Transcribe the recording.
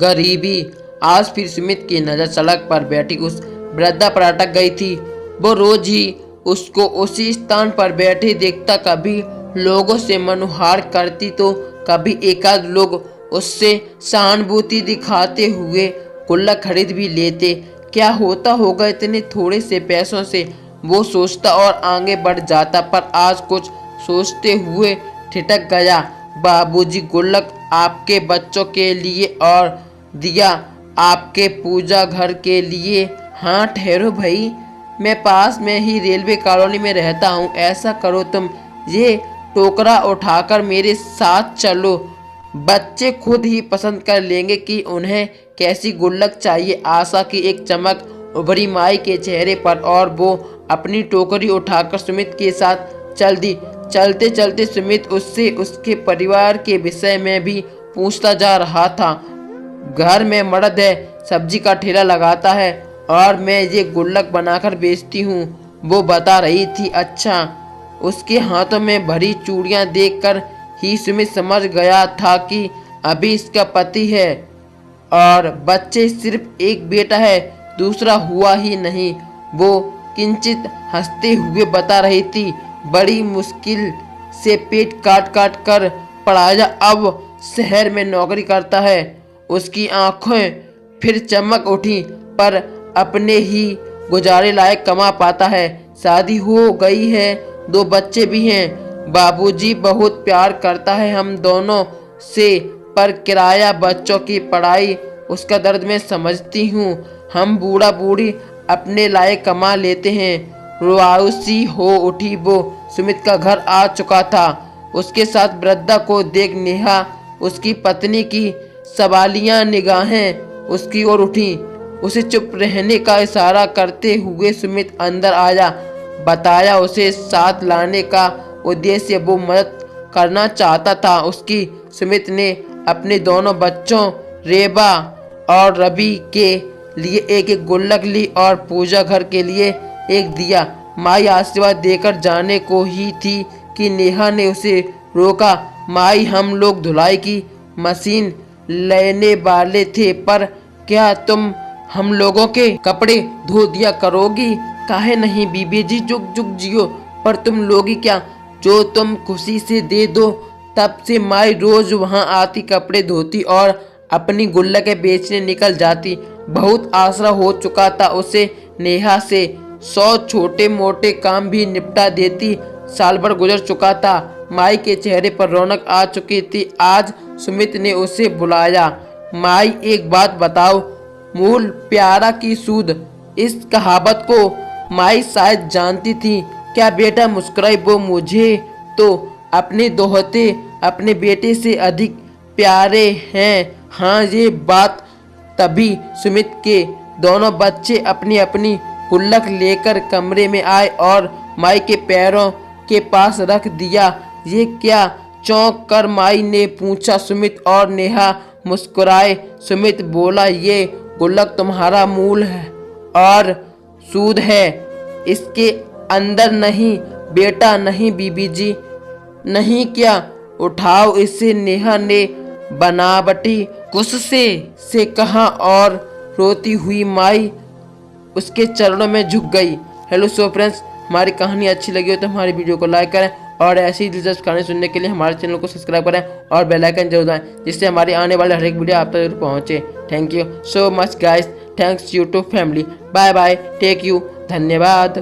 गरीबी। आज फिर सुमित की नज़र सड़क पर बैठी उस वृद्धा पर अटक गई थी। वो रोज ही उसको उसी स्थान पर बैठे देखता, कभी लोगों से मनुहार करती तो कभी एकाध लोग उससे सहानुभूति दिखाते हुए गुल्लक खरीद भी लेते। क्या होता होगा इतने थोड़े से पैसों से, वो सोचता और आगे बढ़ जाता, पर आज कुछ सोचते हुए ठिठक गया। बाबूजी, गुल्लक आपके बच्चों के लिए और दिया आपके पूजा घर के लिए। हाँ ठहरो भाई, मैं पास में ही रेलवे कॉलोनी में रहता हूँ। ऐसा करो, तुम ये टोकरा उठाकर मेरे साथ चलो। बच्चे खुद ही पसंद कर लेंगे कि उन्हें कैसी गुल्लक चाहिए। आशा की एक चमक उभरी माई के चेहरे पर और वो अपनी टोकरी उठाकर सुमित के साथ चल दी। चलते चलते सुमित उससे उसके परिवार के विषय में भी पूछता जा रहा था। घर में मर्द है, सब्जी का ठेला लगाता है और मैं ये गुल्लक बनाकर बेचती हूँ, वो बता रही थी। अच्छा, उसके हाथों में भरी चूड़ियाँ देखकर ही सुमित समझ गया था कि अभी इसका पति है और बच्चे सिर्फ एक बेटा है, दूसरा हुआ ही नहीं। वो किंचित हंसते हुए बता रही थी। बड़ी मुश्किल से पेट काट काट कर पढ़ाया, अब शहर में नौकरी करता है। उसकी आंखें फिर चमक उठी, पर अपने ही गुजारे लायक कमा पाता है। शादी हो गई है, 2 बच्चे भी हैं। बाबूजी बहुत प्यार करता है हम दोनों से, पर किराया, बच्चों की पढ़ाई, उसका दर्द मैं समझती हूँ। हम बूढ़ा बूढ़ी अपने लायक कमा लेते हैं। रुआसी हो उठी वो। सुमित का घर आ चुका था। उसके साथ वृद्धा को देख नेहा, उसकी पत्नी की सवालिया निगाहें उसकी ओर उठी। उसे चुप रहने का इशारा करते हुए सुमित अंदर आया। बताया उसे साथ लाने का उद्देश्य, वो मदद करना चाहता था उसकी। सुमित ने अपने दोनों बच्चों रेबा और रवि के लिए एक एक गुल्लक ली और पूजा घर के लिए एक दिया। माई आशीर्वाद देकर जाने को ही थी कि नेहा ने उसे रोका। माई, हम लोग धुलाई की मशीन लेने वाले थे, पर क्या तुम हम लोगों के कपड़े धो दिया करोगी? काहे नहीं बीबी जी, जुग जुग जियो। पर तुम लोगी क्या, जो तुम खुशी से दे दो। तब से माई रोज वहां आती, कपड़े धोती और अपनी गुल्लकें बेचने निकल जाती। बहुत आसरा हो चुका था उसे नेहा से। 100 छोटे मोटे काम भी निपटा देती। साल भर गुजर चुका था। माई के चेहरे पर रौनक आ चुकी थी। आज सुमित ने उसे बुलाया। माई, एक बात बताओ, मूल प्यारा की सूद, इस कहावत को माई शायद जानती थी क्या? बेटा मुस्कुराई वो। मुझे तो अपने दोहते अपने बेटे से अधिक प्यारे हैं। हाँ, ये बात तभी सुमित के दोनों बच्चे अपनी अपनी गुल्लक लेकर कमरे में आए और माई के पैरों के पास रख दिया। ये क्या? चौंक कर माई ने पूछा। सुमित और नेहा मुस्कुराए। सुमित बोला, ये गुल्लक तुम्हारा मूल है और सूद है, इसके अंदर नहीं बेटा। नहीं बीबी जी, नहीं क्या? उठाओ इसे, नेहा ने बनावटी गुस्से से कहा और रोती हुई माई उसके चरणों में झुक गई। हेलो सो फ्रेंड्स, हमारी कहानी अच्छी लगी हो तो हमारी वीडियो को लाइक करें और ऐसी दिलचस्प कहानी सुनने के लिए हमारे चैनल को सब्सक्राइब करें और बेल आइकन जरूर दबाएं, जिससे हमारी आने वाले हर एक वीडियो आप तक पहुंचे। Thank you so much guys, thanks you to family. Bye bye, take you, धन्यवाद।